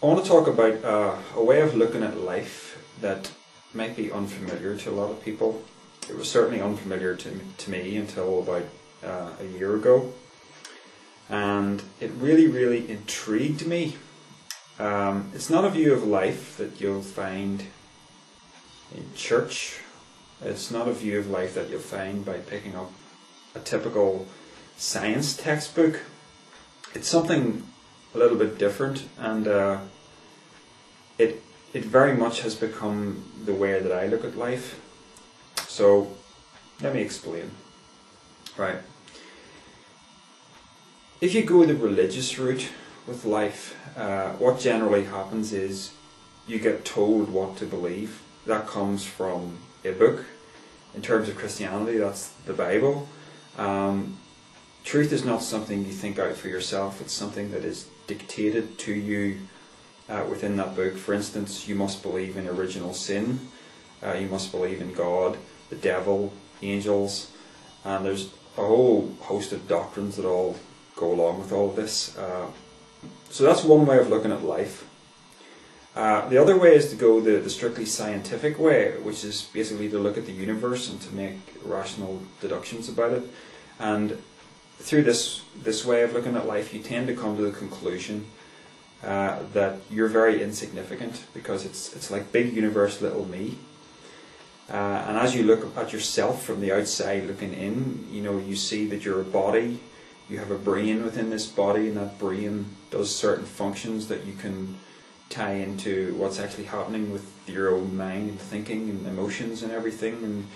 I want to talk about a way of looking at life that might be unfamiliar to a lot of people. It was certainly unfamiliar to me until about a year ago, and it really intrigued me. It's not a view of life that you'll find in church. It's not a view of life that you'll find by picking up a typical science textbook. It's something a little bit different, and it very much has become the way that I look at life. So let me explain. Right. If you go the religious route with life, what generally happens is you get told what to believe. That comes from a book. In terms of Christianity, that's the Bible. Truth is not something you think out for yourself. It's something that is dictated to you within that book. For instance, you must believe in original sin. You must believe in God, the devil, angels, and there's a whole host of doctrines that all go along with all of this. So that's one way of looking at life. The other way is to go the strictly scientific way, which is basically to look at the universe and to make rational deductions about it. And through this way of looking at life, you tend to come to the conclusion that you're very insignificant, because it's like big universe, little me. And as you look at yourself from the outside looking in, you see that you're a body. You have a brain within this body, and that brain does certain functions that you can tie into what's actually happening with your own mind and thinking and emotions and everything. And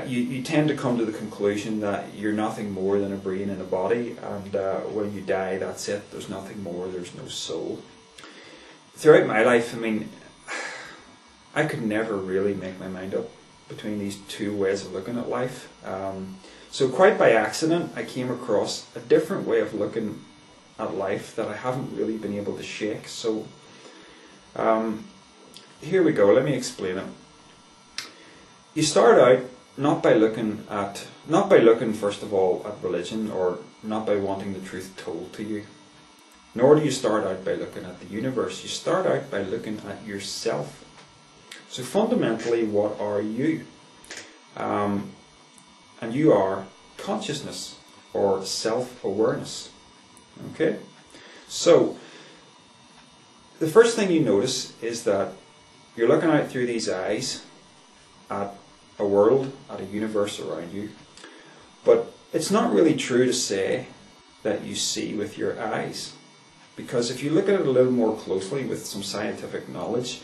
you tend to come to the conclusion that you're nothing more than a brain and a body, and when you die, that's it. There's nothing more. There's no soul. Throughout my life, I could never really make my mind up between these two ways of looking at life. So quite by accident, I came across a different way of looking at life that I haven't really been able to shake. So here we go. Let me explain it. You start out not by looking first of all at religion, or not by wanting the truth told to you. Nor do you start out by looking at the universe. You start out by looking at yourself. So fundamentally, what are you? And you are consciousness, or self-awareness. Okay? So the first thing you notice is that you're looking out through these eyes at a world, at a universe around you. But it's not really true to say that you see with your eyes. Because if you look at it a little more closely with some scientific knowledge,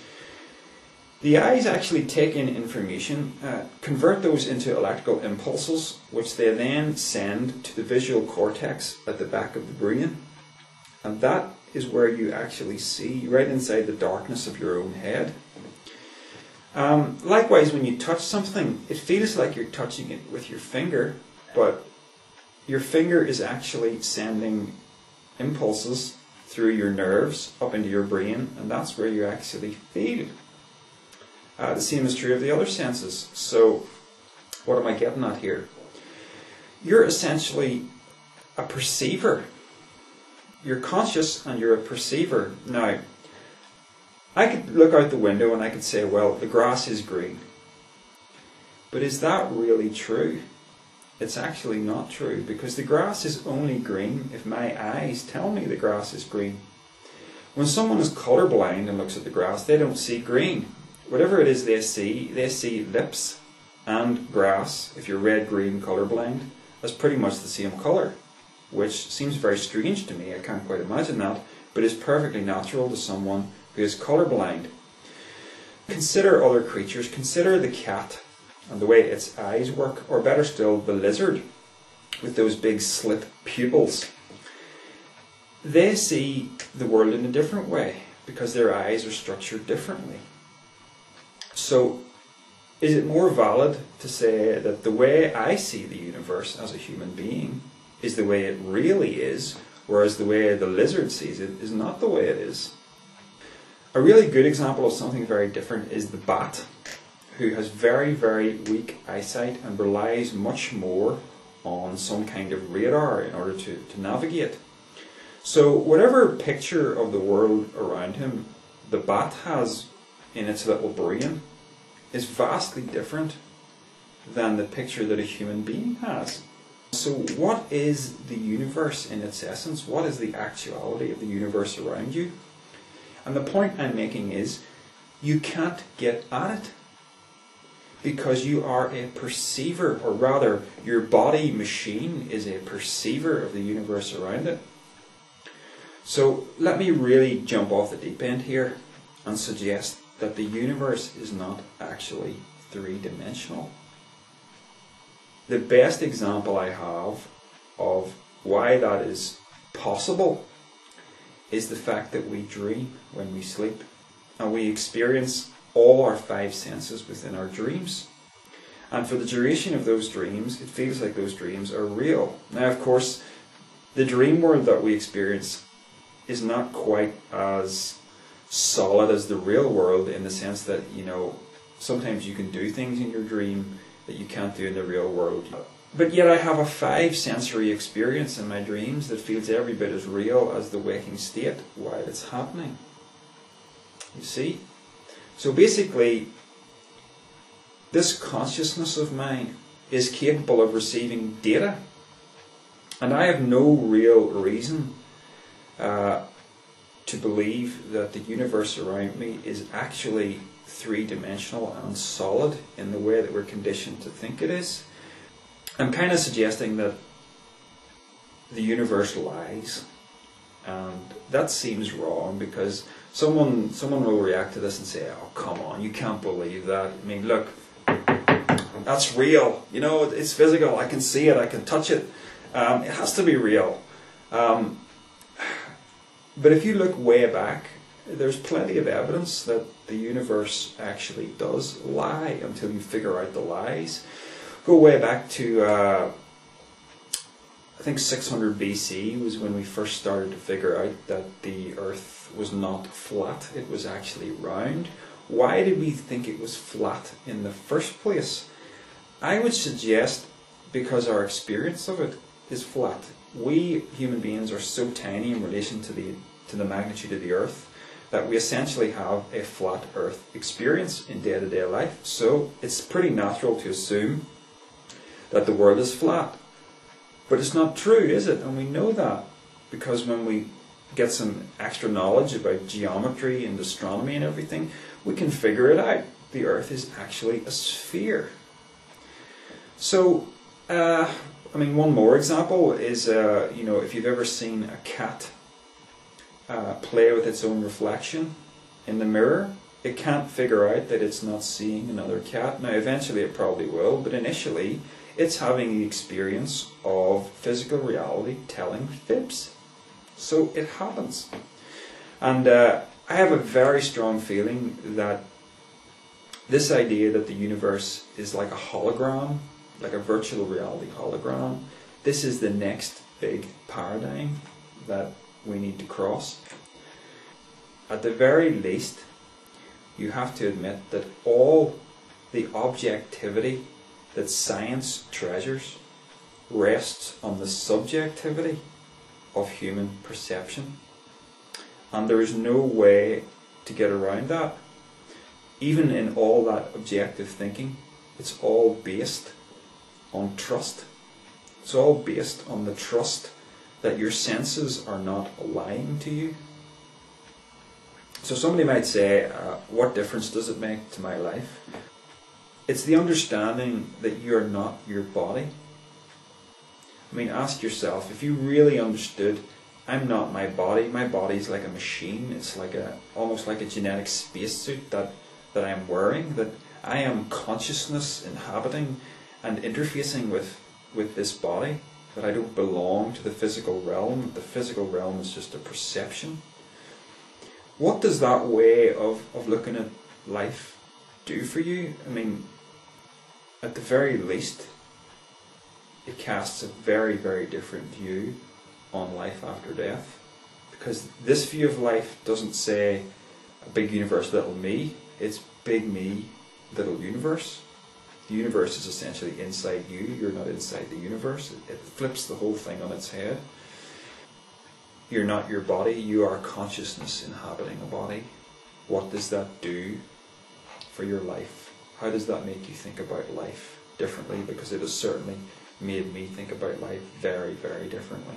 the eyes actually take in information, convert those into electrical impulses, which they then send to the visual cortex at the back of the brain. And that is where you actually see, right inside the darkness of your own head. Likewise, when you touch something, it feels like you're touching it with your finger, but your finger is actually sending impulses through your nerves up into your brain, and that's where you actually feel. The same is true of the other senses. So, what am I getting at here? You're essentially a perceiver. You're conscious and you're a perceiver. Now, I could look out the window and I could say, well, the grass is green. But is that really true? It's actually not true, because the grass is only green if my eyes tell me the grass is green. When someone is colorblind and looks at the grass, they don't see green. Whatever it is they see lips and grass, if you're red-green colorblind, as pretty much the same colour, which seems very strange to me. I can't quite imagine that, but is perfectly natural to someone who is colorblind. Consider other creatures. Consider the cat and the way its eyes work, or better still, the lizard with those big slit pupils. They see the world in a different way because their eyes are structured differently. So, is it more valid to say that the way I see the universe as a human being is the way it really is, whereas the way the lizard sees it is not the way it is? A really good example of something very different is the bat, who has very weak eyesight and relies much more on some kind of radar in order to navigate. So whatever picture of the world around him the bat has in its little brain is vastly different than the picture that a human being has. So what is the universe in its essence? What is the actuality of the universe around you? And the point I'm making is, you can't get at it because you are a perceiver, or rather, your body machine is a perceiver of the universe around it. So let me really jump off the deep end here and suggest that the universe is not actually three-dimensional. The best example I have of why that is possible is the fact that we dream when we sleep, and we experience all our five senses within our dreams. And for the duration of those dreams, it feels like those dreams are real. Now, of course, the dream world that we experience is not quite as solid as the real world, in the sense that, you know, sometimes you can do things in your dream that you can't do in the real world. But yet I have a five-sensory experience in my dreams that feels every bit as real as the waking state while it's happening. You see? So basically, this consciousness of mine is capable of receiving data. And I have no real reason to believe that the universe around me is actually three-dimensional and solid in the way that we're conditioned to think it is. I'm kind of suggesting that the universe lies, and that seems wrong, because someone will react to this and say, oh, come on, you can't believe that. I mean, look, that's real. You know, it's physical. I can see it. I can touch it. It has to be real. But if you look way back, there's plenty of evidence that the universe actually does lie until you figure out the lies. Go way back to, I think 600 BC was when we first started to figure out that the Earth was not flat, it was actually round. Why did we think it was flat in the first place? I would suggest because our experience of it is flat. We human beings are so tiny in relation to the magnitude of the Earth that we essentially have a flat Earth experience in day-to-day life. So it's pretty natural to assume that the world is flat. But it's not true, is it? And we know that because when we get some extra knowledge about geometry and astronomy and everything, we can figure it out. The Earth is actually a sphere. So, I mean, one more example is, you know, if you've ever seen a cat play with its own reflection in the mirror, it can't figure out that it's not seeing another cat. Now, eventually it probably will, but initially it's having the experience of physical reality telling fibs. So it happens. And I have a very strong feeling that this idea that the universe is like a hologram, like a virtual reality hologram, this is the next big paradigm that we need to cross. At the very least, you have to admit that all the objectivity that science treasures rests on the subjectivity of human perception. And there is no way to get around that. Even in all that objective thinking, it's all based on trust. It's all based on the trust that your senses are not lying to you. So somebody might say, what difference does it make to my life? It's the understanding that you are not your body. I mean, ask yourself, if you really understood, I'm not my body's like a machine, it's like almost like a genetic spacesuit that I am wearing, that I am consciousness inhabiting and interfacing with this body, that I don't belong to the physical realm, the physical realm is just a perception. What does that way of looking at life do for you? I mean, at the very least, it casts a very, very different view on life after death. Because this view of life doesn't say a big universe, little me. It's big me, little universe. The universe is essentially inside you. You're not inside the universe. It flips the whole thing on its head. you're not your body, you are consciousness inhabiting a body. What does that do for your life? How does that make you think about life differently? Because it has certainly made me think about life very, very differently.